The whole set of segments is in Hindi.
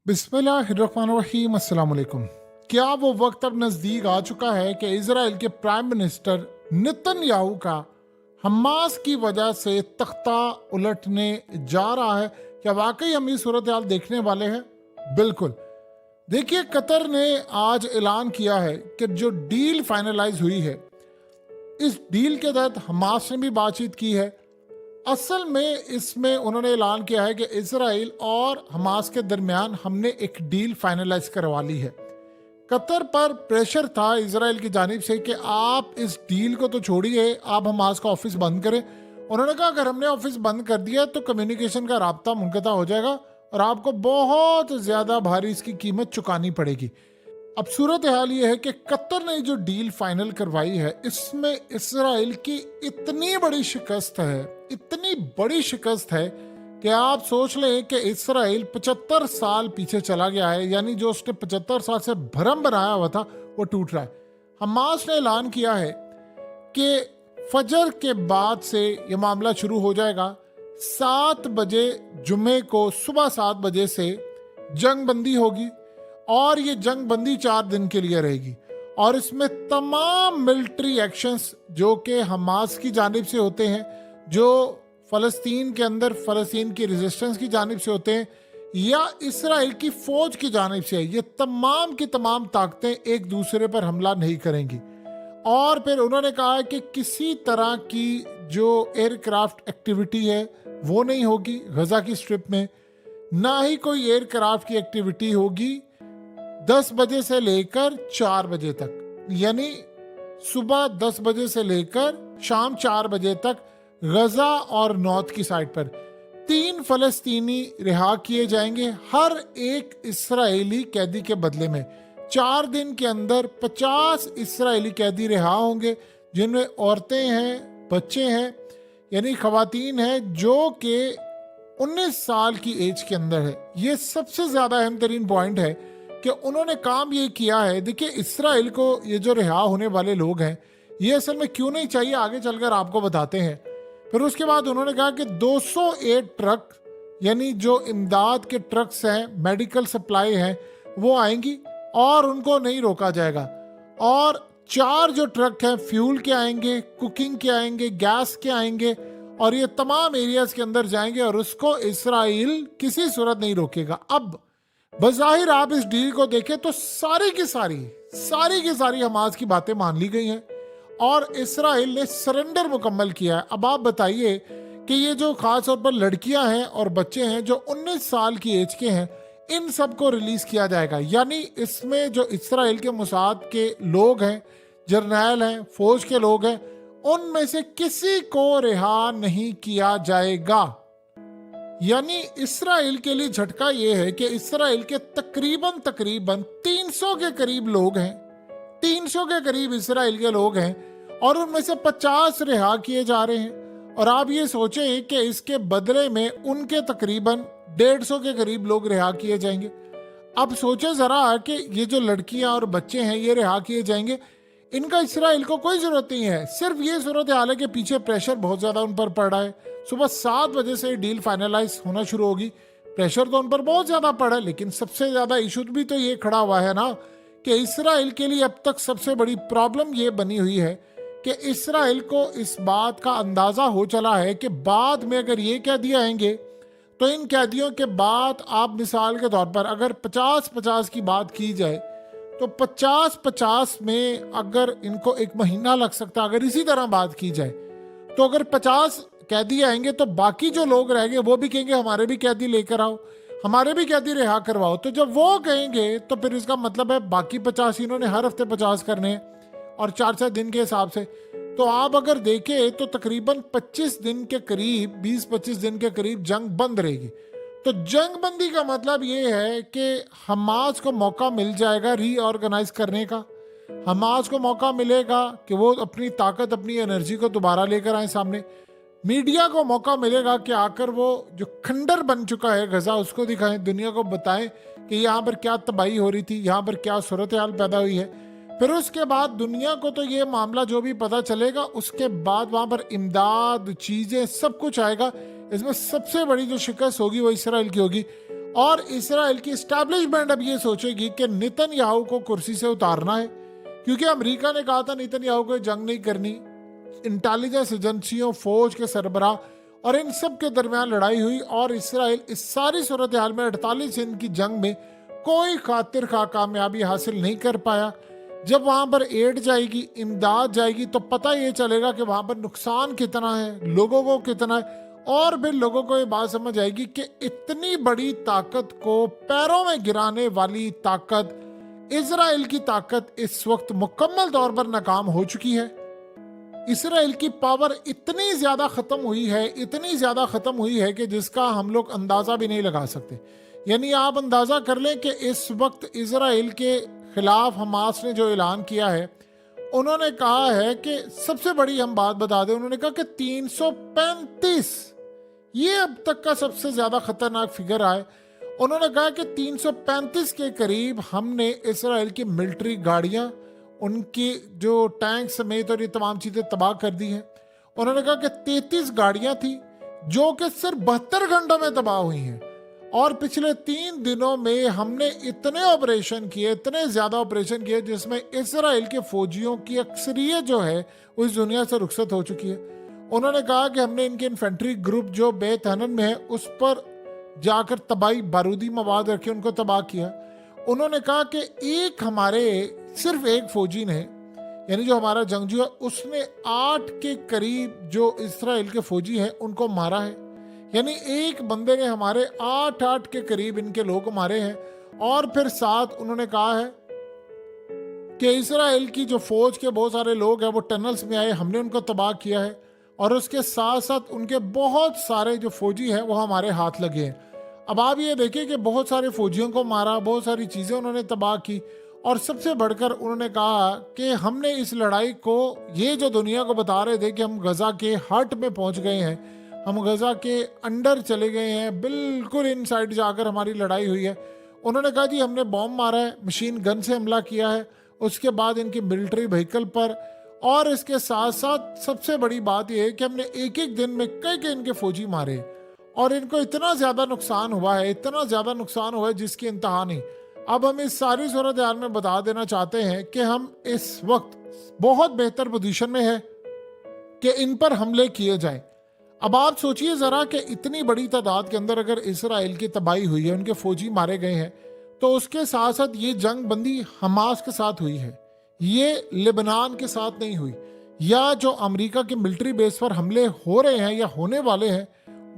बिस्मिल्लाहिर्रहमानिर्रहीम, अस्सलाम वालेकुम। क्या वो वक्त अब नज़दीक आ चुका है कि इजराइल के प्राइम मिनिस्टर नेतन्याहू का हमास की वजह से तख्ता उलटने जा रहा है? क्या वाकई हम ये सूरत हाल देखने वाले हैं? बिल्कुल। देखिए, कतर ने आज ऐलान किया है कि जो डील फाइनलाइज हुई है, इस डील के तहत हमास ने भी बातचीत की है। असल में इसमें उन्होंने ऐलान किया है कि इसराइल और हमास के दरमियान हमने एक डील फाइनलाइज करवा ली है। कतर पर प्रेशर था इसराइल की जानिब से कि आप इस डील को तो छोड़िए, आप हमास का ऑफिस बंद करें। उन्होंने कहा अगर हमने ऑफिस बंद कर दिया तो कम्युनिकेशन का राब्ता मुनक़ता हो जाएगा और आपको बहुत ज़्यादा भारी इसकी कीमत चुकानी पड़ेगी। अब सूरत हाल ये है कि कतर ने जो डील फाइनल करवाई है, इसमें इसराइल की इतनी बड़ी शिकस्त है, इतनी बड़ी शिकस्त है कि आप सोच लें कि इसराइल 75 साल पीछे चला गया है। यानी जो उसने 75 साल से भरम बनाया हुआ था वो टूट रहा है। हमास ने ऐलान किया है कि फजर के बाद से ये मामला शुरू हो जाएगा। 7 बजे जुमे को सुबह 7 बजे से जंग बंदी होगी और ये जंग बंदी 4 दिन के लिए रहेगी और इसमें तमाम मिलिट्री एक्शंस जो कि हमास की जानिब से होते हैं, जो फ़लस्तीन के अंदर फ़लस्तीन की रेजिस्टेंस की जानिब से होते हैं या इसराइल की फ़ौज की जानिब से, ये तमाम की तमाम ताकतें एक दूसरे पर हमला नहीं करेंगी। और फिर उन्होंने कहा कि किसी तरह की जो एयरक्राफ्ट एक्टिविटी है वो नहीं होगी गजा की स्ट्रिप में, ना ही कोई एयरक्राफ्ट की एक्टिविटी होगी 10 बजे से लेकर 4 बजे तक। यानी सुबह 10 बजे से लेकर शाम 4 बजे तक गजा और नॉर्थ की साइड पर 3 फलस्तीनी रिहा किए जाएंगे हर एक इस्राएली कैदी के बदले में। 4 दिन के अंदर 50 इस्राएली कैदी रिहा होंगे, जिनमें औरतें हैं, बच्चे हैं, यानी खवातीन हैं जो कि 19 साल की एज के अंदर है। ये सबसे ज्यादा अहम तरीन पॉइंट है कि उन्होंने काम ये किया है। देखिए, इसराइल को ये जो रिहा होने वाले लोग हैं, ये असल में क्यों नहीं चाहिए आगे चलकर आपको बताते हैं। फिर उसके बाद उन्होंने कहा कि 208 ट्रक, यानी जो इमदाद के ट्रक्स हैं, मेडिकल सप्लाई हैं, वो आएंगी और उनको नहीं रोका जाएगा। और 4 जो ट्रक हैं फ्यूल के आएंगे, कुकिंग के आएंगे, गैस के आएंगे और ये तमाम एरियाज के अंदर जाएंगे और उसको इसराइल किसी सूरत नहीं रोकेगा। अब बज़ाहिर आप इस डील को देखें तो सारी की सारी हमास की बातें मान ली गई हैं और इसराइल ने सरेंडर मुकम्मल किया है। अब आप बताइए कि ये जो खास तौर पर लड़कियां हैं और बच्चे हैं जो 19 साल की एज के हैं, इन सबको रिलीज किया जाएगा। यानी इसमें जो इसराइल के मुसाद के लोग हैं, जर्नैल हैं, फौज के लोग हैं, उनमें से किसी को रिहा नहीं किया जाएगा। यानी इसराइल के लिए झटका यह है कि इसराइल के तकरीबन 300 के करीब लोग हैं, 300 के करीब इसराइल के लोग हैं और उनमें से 50 रिहा किए जा रहे हैं। और आप ये सोचें कि इसके बदले में उनके तकरीबन 150 के करीब लोग रिहा किए जाएंगे। अब सोचे जरा कि ये जो लड़कियां और बच्चे हैं ये रिहा किए जाएंगे, इनका इसराइल को कोई जरूरत नहीं है। सिर्फ ये सूरत हाल है कि पीछे प्रेशर बहुत ज्यादा उन पर पड़ रहा है। सुबह 7 बजे से डील फाइनलाइज होना शुरू होगी। प्रेशर तो उन पर बहुत ज्यादा पड़ा है, लेकिन सबसे ज्यादा इशू भी तो ये खड़ा हुआ है ना कि इसराइल के लिए अब तक सबसे बड़ी प्रॉब्लम ये बनी हुई है कि इसराइल को इस बात का अंदाजा हो चला है कि बाद में अगर ये कैदी आएंगे तो इन कैदियों के बाद, आप मिसाल के तौर पर अगर 50-50 की बात की जाए तो 50-50 में अगर इनको 1 महीना लग सकता है। अगर इसी तरह बात की जाए तो अगर 50 कैदी आएंगे तो बाकी जो लोग रहेंगे वो भी कहेंगे हमारे भी कैदी लेकर आओ, हमारे भी कैदी रिहा करवाओ। तो जब वो कहेंगे तो फिर इसका मतलब है बाकी 50 इन्होंने हर हफ्ते 50 करने हैं और 4-4 दिन के हिसाब से। तो आप अगर देखें तो तकरीबन 25 दिन के करीब, 20-25 दिन के करीब जंग बंद रहेगी। तो जंग बंदी का मतलब ये है कि हमास को मौका मिल जाएगा रीऑर्गेनाइज करने का। हमास को मौका मिलेगा कि वो अपनी ताकत, अपनी एनर्जी को दोबारा लेकर आए सामने। मीडिया को मौका मिलेगा कि आकर वो जो खंडर बन चुका है गजा उसको दिखाएं, दुनिया को बताएं कि यहाँ पर क्या तबाही हो रही थी, यहाँ पर क्या सूरत हाल पैदा हुई है। फिर उसके बाद दुनिया को तो ये मामला जो भी पता चलेगा, उसके बाद वहाँ पर इमदाद, चीज़ें, सब कुछ आएगा। इसमें सबसे बड़ी जो शिकस्त होगी वो इसराइल की होगी और इसराइल की एस्टैब्लिशमेंट अब ये सोचेगी कि नेतन्याहू को कुर्सी से उतारना है, क्योंकि अमेरिका ने कहा था नेतन्याहू को जंग नहीं करनी। इंटेलिजेंस एजेंसियों, फौज के सरबराह और इन सब के दरमियान लड़ाई हुई और इसराइल इस सारी सूरत हाल में 48 दिन की जंग में कोई खातिर खा कामयाबी हासिल नहीं कर पाया। जब वहां पर एड जाएगी, इमदाद जाएगी, तो पता ये चलेगा कि वहां पर नुकसान कितना है, लोगों को कितना है, और फिर लोगों को ये बात समझ आएगी कि इतनी बड़ी ताकत को पैरों में गिराने वाली ताकत, इजराइल की ताकत इस वक्त मुकम्मल तौर पर नाकाम हो चुकी है। इसराइल की पावर इतनी ज्यादा खत्म हुई है, इतनी ज्यादा खत्म हुई है कि जिसका हम लोग अंदाजा भी नहीं लगा सकते। यानी आप अंदाजा कर लें कि इस वक्त इसराइल के खिलाफ हमास ने जो ऐलान किया है, उन्होंने कहा है कि सबसे बड़ी हम बात बता दें, उन्होंने कहा कि 335, ये अब तक का सबसे ज्यादा खतरनाक फिगर आए। उन्होंने कहा कि 335 के करीब हमने इसराइल की मिलिट्री गाड़ियां, उनकी जो टैंक समेत और ये तमाम चीजें तबाह कर दी हैं। उन्होंने कहा कि 33 गाड़ियां थी जो कि सिर्फ 72 घंटों में तबाह हुई हैं, और पिछले 3 दिनों में हमने इतने ऑपरेशन किए, इतने ज्यादा ऑपरेशन किए, जिसमें इसराइल के फौजियों की अक्सरियत जो है वो इस दुनिया से रुखसत हो चुकी है। उन्होंने कहा कि हमने इनके इन्फेंट्री ग्रुप जो बेत हनन में है उस पर जाकर तबाही बारूदी मवाद रखे, उनको तबाह किया। उन्होंने कहा कि एक हमारे सिर्फ एक फौजी ने, यानी जो हमारा जंगजू है, उसने 8 के करीब जो इसराइल के फौजी हैं उनको मारा है। यानी एक बंदे ने हमारे 8 के करीब इनके लोग मारे हैं। और फिर साथ उन्होंने कहा है कि इसराइल की जो फौज के बहुत सारे लोग हैं वो टनल्स में आए, हमने उनको तबाह किया है, और उसके साथ साथ उनके बहुत सारे जो फौजी हैं वो हमारे हाथ लगे हैं। अब आप ये देखिए कि बहुत सारे फौजियों को मारा, बहुत सारी चीज़ें उन्होंने तबाह की, और सबसे बढ़कर उन्होंने कहा कि हमने इस लड़ाई को, ये जो दुनिया को बता रहे थे कि हम गजा के हार्ट में पहुंच गए हैं, हम गजा के अंडर चले गए हैं, बिल्कुल इनसाइड जाकर हमारी लड़ाई हुई है। उन्होंने कहा जी हमने बॉम्ब मारा है, मशीन गन से हमला किया है, उसके बाद इनकी मिलिट्री व्हीकल पर, और इसके साथ साथ सबसे बड़ी बात यह है कि हमने एक एक दिन में कई इनके फौजी मारे, और इनको इतना ज्यादा नुकसान हुआ है, इतना ज्यादा नुकसान हुआ है जिसकी इंतहा नहीं। अब हम इस सारी सूरत हाल में बता देना चाहते हैं कि हम इस वक्त बहुत बेहतर पोजीशन में है कि इन पर हमले किए जाएं। अब आप सोचिए जरा कि इतनी बड़ी तादाद के अंदर अगर इसराइल की तबाही हुई है, उनके फौजी मारे गए हैं, तो उसके साथ साथ ये जंग बंदी हमास के साथ हुई है, ये लेबनान के साथ नहीं हुई, या जो अमेरिका के मिलिट्री बेस पर हमले हो रहे हैं या होने वाले हैं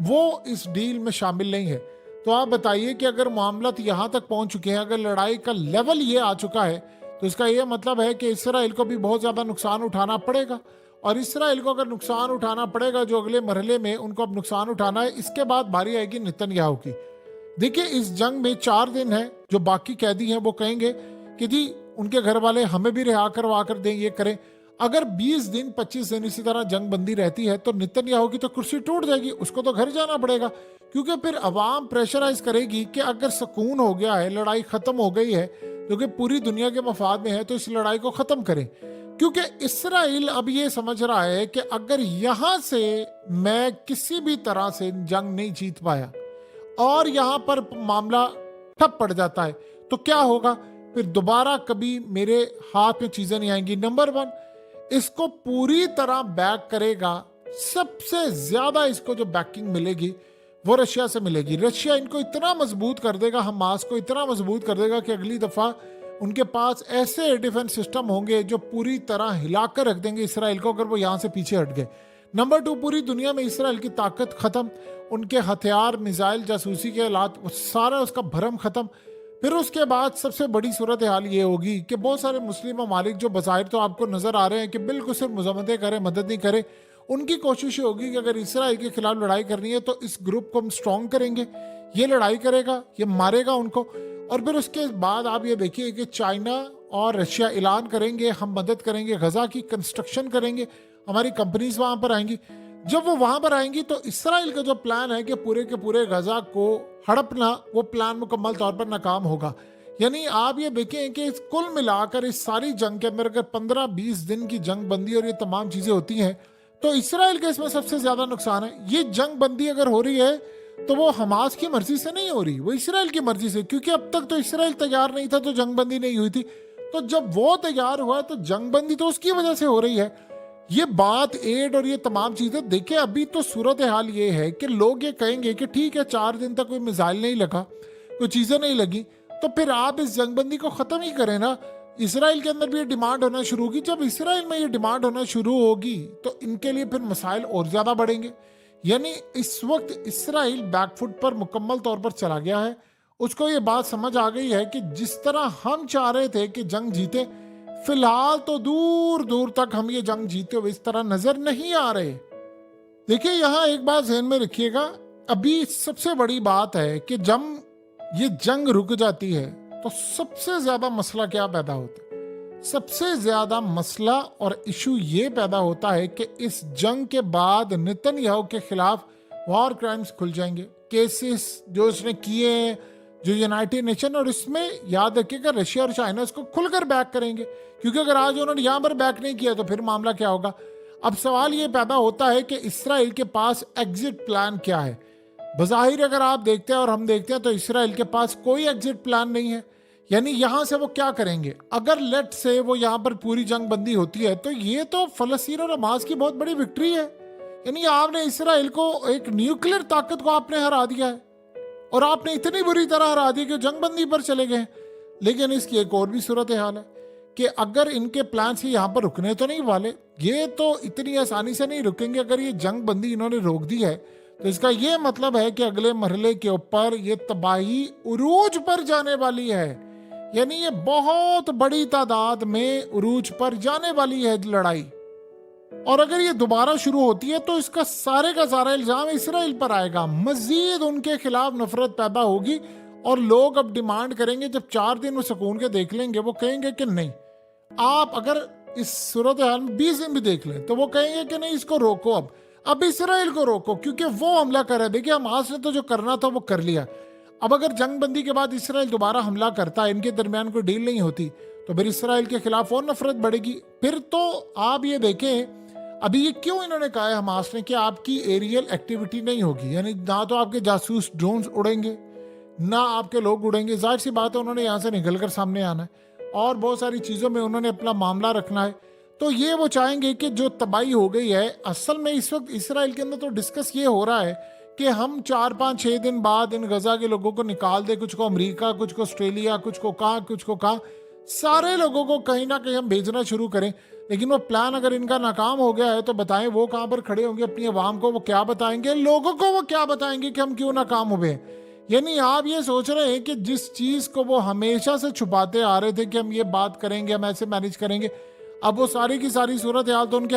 वो इस डील में शामिल नहीं है। तो आप बताइए कि अगर मामला यहाँ तक पहुंच चुके हैं, अगर लड़ाई का लेवल ये आ चुका है, तो इसका यह मतलब है कि इसराइल को भी बहुत ज़्यादा नुकसान उठाना पड़ेगा। और इसराइल को अगर नुकसान उठाना पड़ेगा, जो अगले मरहले में उनको अब नुकसान उठाना है, इसके बाद बारी आएगी नेतन्याहू की। देखिए इस जंग में 4 दिन है, जो बाकी कैदी हैं वो कहेंगे कि जी उनके घर वाले हमें भी रिहा करवा कर दें, ये करें। अगर 20 दिन 25 दिन इसी तरह जंग बंदी रहती है तो नेतन्याहू की तो कुर्सी टूट जाएगी, उसको तो घर जाना पड़ेगा, क्योंकि फिर अवाम प्रेशराइज करेगी कि अगर सुकून हो गया है, लड़ाई खत्म हो गई है, जो कि पूरी दुनिया के मफाद में है, तो इस लड़ाई को खत्म करें। क्योंकि इसराइल अब ये समझ रहा है कि अगर यहां से मैं किसी भी तरह से जंग नहीं जीत पाया और यहां पर मामला ठप पड़ जाता है, तो क्या होगा, फिर दोबारा कभी मेरे हाथ में चीजें नहीं आएंगी। नंबर 1, इसको पूरी तरह बैक करेगा, सबसे ज्यादा इसको जो बैकिंग मिलेगी वो रशिया से मिलेगी। रशिया इनको इतना मजबूत कर देगा, हमास को इतना मजबूत कर देगा कि अगली दफा उनके पास ऐसे डिफेंस सिस्टम होंगे जो पूरी तरह हिलाकर रख देंगे इसराइल को, अगर वो यहां से पीछे हट गए। नंबर 2, पूरी दुनिया में इसराइल की ताकत खत्म, उनके हथियार, मिसाइल, जासूसी के हालात, सारा उसका भरम खत्म। फिर उसके बाद सबसे बड़ी सूरत हाल ये होगी कि बहुत सारे मुस्लिम ममालिक जो बज़ाहिर तो आपको नजर आ रहे हैं कि बिल्कुल सिर्फ मजम्मतें करें, मदद नहीं करें, उनकी कोशिश होगी कि अगर इसराइल के खिलाफ लड़ाई करनी है तो इस ग्रुप को हम स्ट्रॉन्ग करेंगे, ये लड़ाई करेगा, ये मारेगा उनको। और फिर उसके बाद आप ये देखिए कि चाइना और रशिया ऐलान करेंगे हम मदद करेंगे, गजा की कंस्ट्रक्शन करेंगे, हमारी कंपनीज वहां पर आएंगी। जब वो वहां पर आएंगी तो इसराइल का जो प्लान है कि पूरे के पूरे गजा को हड़पना, वो प्लान मुकम्मल तौर पर नाकाम होगा। यानी आप ये देखें कि कुल मिलाकर इस सारी जंग के अंदर अगर 15-20 दिन की जंग बंदी और ये तमाम चीजें होती हैं तो इसराइल का इसमें सबसे ज्यादा नुकसान है। ये जंग बंदी अगर हो रही है तो वो हमास की मर्जी से नहीं हो रही, वो इसराइल की मर्जी से, क्योंकि अब तक तो इसराइल तैयार नहीं था तो जंगबंदी नहीं हुई थी। तो जब वो तैयार हुआ तो जंगबंदी तो उसकी वजह से हो रही है। ये बात एड और ये तमाम चीजें देखिए, अभी तो सूरत हाल ये है कि लोग ये कहेंगे कि ठीक है 4 दिन तक कोई मिसाइल नहीं लगा, कोई चीजें नहीं लगी, तो फिर आप इस जंगबंदी को खत्म ही करें ना। इसराइल के अंदर भी ये डिमांड होना शुरू होगी। जब इसराइल में ये डिमांड होना शुरू होगी तो इनके लिए फिर मसाइल और ज्यादा बढ़ेंगे। यानी इस वक्त इसराइल बैकफुट पर मुकम्मल तौर पर चला गया है। उसको ये बात समझ आ गई है कि जिस तरह हम चाह रहे थे कि जंग जीते, फिलहाल तो दूर दूर तक हम ये जंग जीते हुए इस तरह नजर नहीं आ रहे। देखिए यहां एक बात ध्यान में रखिएगा, अभी सबसे बड़ी बात है कि जब ये जंग रुक जाती है तो सबसे ज्यादा मसला क्या पैदा होता है? सबसे ज्यादा मसला और इशू ये पैदा होता है कि इस जंग के बाद नेतन्याहू के खिलाफ वॉर क्राइम्स खुल जाएंगे, केसेस जो उसने किए हैं, जो यूनाइटेड नेशन, और इसमें याद रखिएगा रशिया और चाइना इसको खुलकर बैक करेंगे, क्योंकि अगर आज उन्होंने यहां पर बैक नहीं किया तो फिर मामला क्या होगा। अब सवाल ये पैदा होता है कि इसराइल के पास एग्जिट प्लान क्या है। बज़ाहिर अगर आप देखते हैं और हम देखते हैं तो इसराइल के पास कोई एग्जिट प्लान नहीं है। यानी यहां से वो क्या करेंगे, अगर लेट से वो यहां पर पूरी जंग बंदी होती है तो ये तो फलस्तीन और हमास की बहुत बड़ी विक्ट्री है। यानी आपने इसराइल को, एक न्यूक्लियर ताकत को आपने हरा दिया है, और आपने इतनी बुरी तरह हरा दी कि जंग बंदी पर चले गए। लेकिन इसकी एक और भी सूरत हाल है कि अगर इनके प्लान से यहाँ पर रुकने तो नहीं वाले, ये तो इतनी आसानी से नहीं रुकेंगे। अगर ये जंग बंदी इन्होंने रोक दी है तो इसका ये मतलब है कि अगले मरहले के ऊपर ये तबाही उरूज पर जाने वाली है। यानी ये बहुत बड़ी तादाद में उरूज पर जाने वाली है लड़ाई, और अगर ये दोबारा शुरू होती है तो इसका सारे का सारा इल्जाम इसराइल पर आएगा। मजीद उनके खिलाफ नफरत पैदा होगी और लोग अब डिमांड करेंगे, जब 4 दिन वो सुकून के देख लेंगे, वो कहेंगे कि नहीं, आप अगर इस सूरत हाल में 20 दिन भी देख लें तो वो कहेंगे कि नहीं, इसको रोको, अब इसराइल को रोको, क्योंकि वो हमला कर रहा है। देखिए हमास ने तो जो करना था वो कर लिया। अब अगर जंग बंदी के बाद इसराइल दोबारा हमला करता है, इनके दरमियान कोई डील नहीं होती, तो फिर इसराइल के खिलाफ और नफरत बढ़ेगी। फिर तो आप ये देखें, अभी ये क्यों इन्होंने कहा है हमास ने कि आपकी एरियल एक्टिविटी नहीं होगी, यानी ना तो आपके जासूस ड्रोन्स उड़ेंगे ना आपके लोग उड़ेंगे। जाहिर सी बात है उन्होंने यहाँ से निकलकर सामने आना है और बहुत सारी चीज़ों में उन्होंने अपना मामला रखना है। तो ये वो चाहेंगे कि जो तबाही हो गई है, असल में इस वक्त इसराइल के अंदर तो डिस्कस ये हो रहा है कि हम 4-5-6 दिन बाद इन गजा के लोगों को निकाल दे, कुछ को अमेरिका, कुछ को ऑस्ट्रेलिया, कुछ को कहाँ, कुछ को कहाँ, सारे लोगों को कहीं ना कहीं हम भेजना शुरू करें। लेकिन वो प्लान अगर इनका नाकाम हो गया है तो बताएं वो कहाँ पर खड़े होंगे, अपनी आवाम को वो क्या बताएंगे, लोगों को वो क्या बताएंगे कि हम क्यों नाकाम हुए। यानी आप ये सोच रहे हैं कि जिस चीज़ को वो हमेशा से छुपाते आ रहे थे कि हम ये बात करेंगे, हम ऐसे मैनेज करेंगे, अब वो सारी की सारी सूरत हाल तो उनके